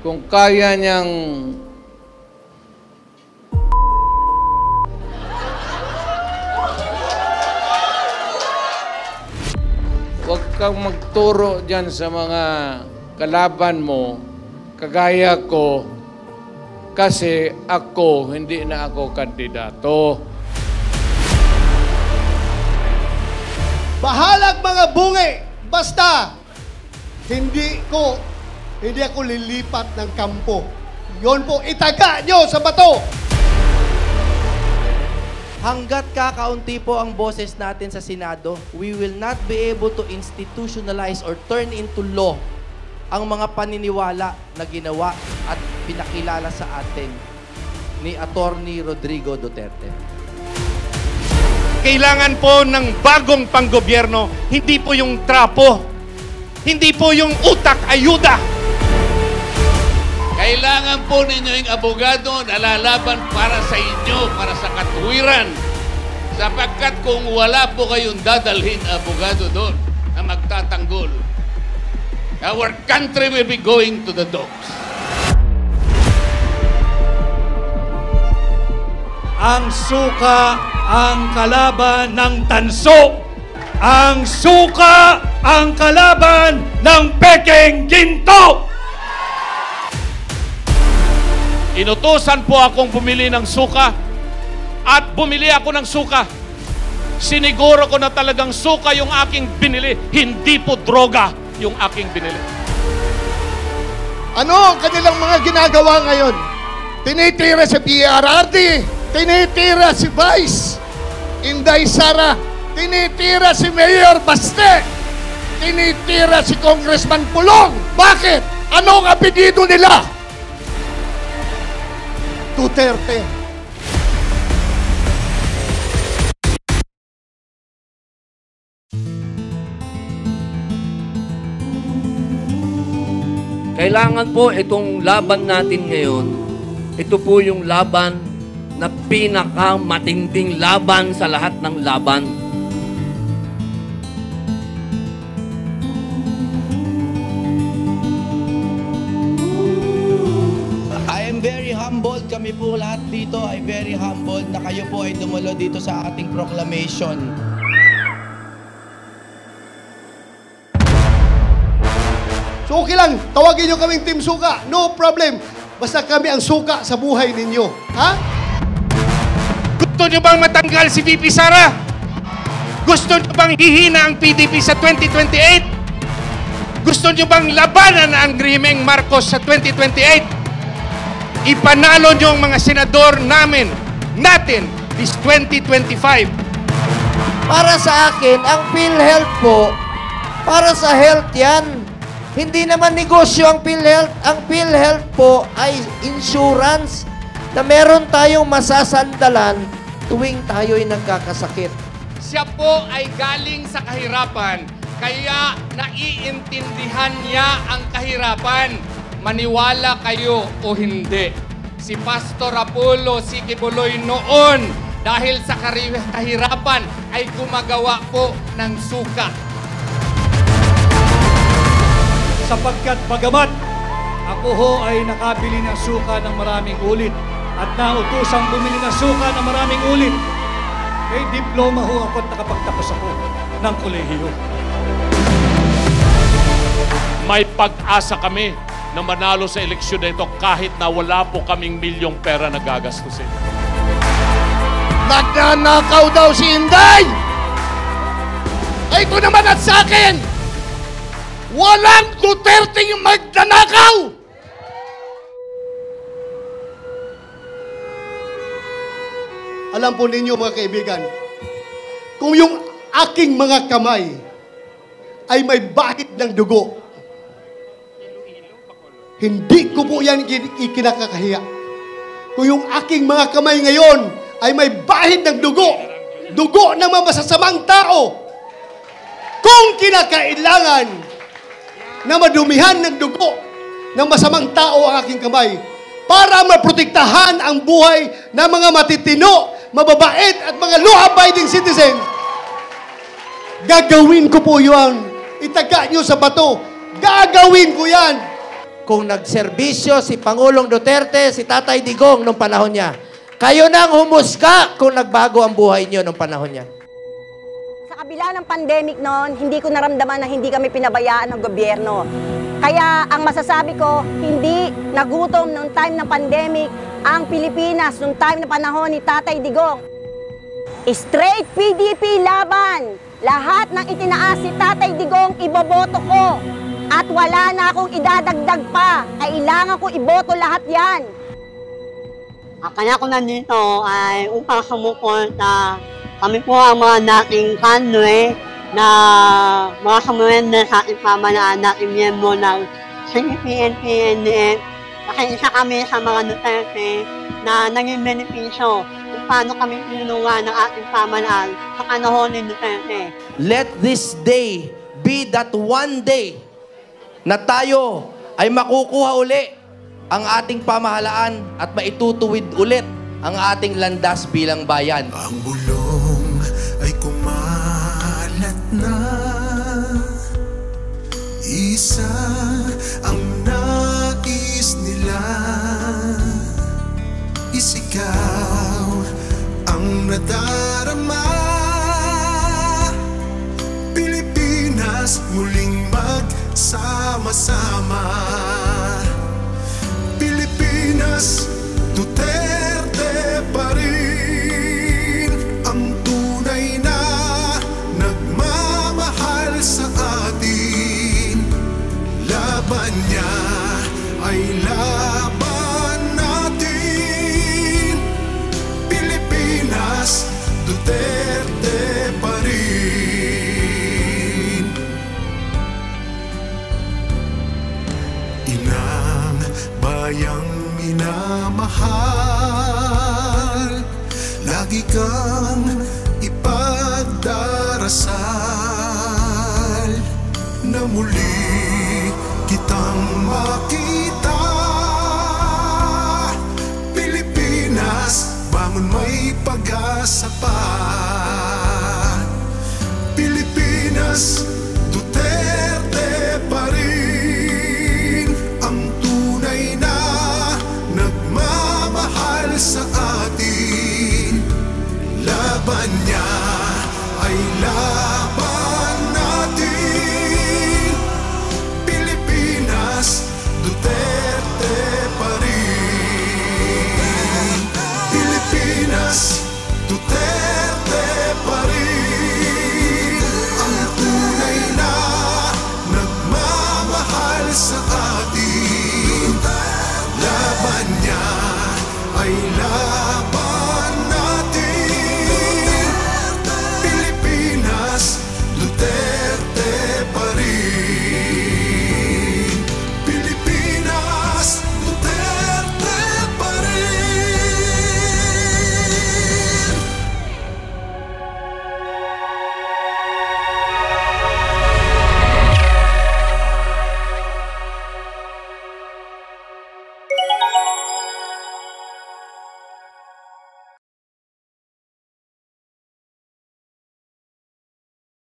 kung kaya niyang huwag kang magturo dyan sa mga kalaban mo, kagaya ko, kasi ako, hindi na ako kandidato. Bahalag mga bungi! Basta, hindi ako lilipat ng kampo. Yon po, itaga nyo sa bato! Hanggat kakaunti po ang boses natin sa Senado, we will not be able to institutionalize or turn into law ang mga paniniwala na ginawa at pinakilala sa atin ni Attorney Rodrigo Duterte. Kailangan po ng bagong panggobyerno, hindi po yung trapo, hindi po yung utak ayuda. Kailangan po ninyo yung abogado na lalaban para sa inyo, para sa katuwiran. Sapagkat kung wala po kayong dadalhin abogado doon na magtatanggol, our country will be going to the dogs. Ang suka ang kalaban ng tanso. Ang suka ang kalaban ng pekeng ginto. Inutusan po akong bumili ng suka at bumili ako ng suka. Siniguro ko na talagang suka yung aking binili, hindi po droga yung aking binili. Ano ang kanilang mga ginagawa ngayon? Tinitira si PRRD, tinitira si Vice Inday Sara, tinitira si Mayor Baste, tinitira si Congressman Pulong. Bakit? Ano ang apelyido nila? Duterte. Kailangan po itong laban natin ngayon, ito po yung laban na pinakamatinding laban sa lahat ng laban. I am very humbled, kami po lahat dito ay very humbled na kayo po ay dumalo dito sa ating proclamation. So okay lang, tawagin nyo kaming Team Suka. No problem. Basta kami ang suka sa buhay ninyo. Ha? Gusto nyo bang matanggal si VP Sara? Gusto nyo bang hihina ang PDP sa 2028? Gusto nyo bang labanan ang Grimeng Marcos sa 2028? Ipanalo nyo ang mga senador natin this 2025. Para sa akin, ang PhilHealth po, para sa health yan. Hindi naman negosyo ang PhilHealth. Ang PhilHealth po ay insurance na meron tayong masasandalan tuwing tayo'y nagkakasakit. Siya po ay galing sa kahirapan, kaya naiintindihan niya ang kahirapan. Maniwala kayo o hindi. Si Pastor Apollo Sikibuloy noon, dahil sa kahirapan, ay gumagawa po ng suka. Sapagkat bagamat ako ho ay nakabili ng suka ng maraming ulit at nautosang bumili ng suka ng maraming ulit, may diploma ho ako at nakapagtapos ako ng kolehiyo. May pag-asa kami na manalo sa eleksyon na ito kahit na wala po kaming milyong pera na gagastusin. Nagnanakaw daw si Inday! Ay, ito naman at sa akin! Walang Duterte yung magnanakaw! Alam po ninyo mga kaibigan, kung yung aking mga kamay ay may bahid ng dugo, hindi ko po yan ikinakakahiya. Kung yung aking mga kamay ngayon ay may bahid ng dugo, dugo ng mga masasamang tao, kung kinakailangan na madumihan ng dugo ng masamang tao ang aking kamay para maprotektahan ang buhay ng mga matitino, mababait at mga law-abiding citizens, gagawin ko po yun. Itaga nyo sa bato. Gagawin ko yan. kung nagserbisyo si Pangulong Duterte, si Tatay Digong nung panahon niya. Kayo nang humusga kung nagbago ang buhay niyo nung panahon niya. Sa kabila ng pandemic noon, hindi ko naramdaman na hindi kami pinabayaan ng gobyerno. Kaya ang masasabi ko, hindi nagutom noong time ng pandemic ang Pilipinas noong time na panahon ni Tatay Digong. Straight PDP laban! Lahat ng itinaas si Tatay Digong, iboboto ko. At wala na akong idadagdag pa. Kailangan ko iboto lahat yan. Kaya ko nandito ay upang sumuporta. Kami po ang mga dating kanwe na mga sumurender sa ating pamalaan, dating miyembro ng CPN-PNDF. Kasi isa kami sa mga Duterte na naging benepisyo kung paano kami tinulungan ng ating pamalaan sa panahon ni Duterte. Let this day be that one day na tayo ay makukuha uli ang ating pamahalaan at maitutuwid ulit ang ating landas bilang bayan. Ang bulong ay kumalat na, isa ang nais nila, isigaw ang nadarama. Pilipinas muling magsama-sama. Pilipinas, Duterte pa rin ang tunay na nagmamahal sa atin. Laban niya ay laban natin. Pilipinas, Duterte pa rin. Inang bayang minamahal, lagi kang ipagdarasal na muli kitang makita. Pilipinas, bangon, may pag-asa pa. Pilipinas,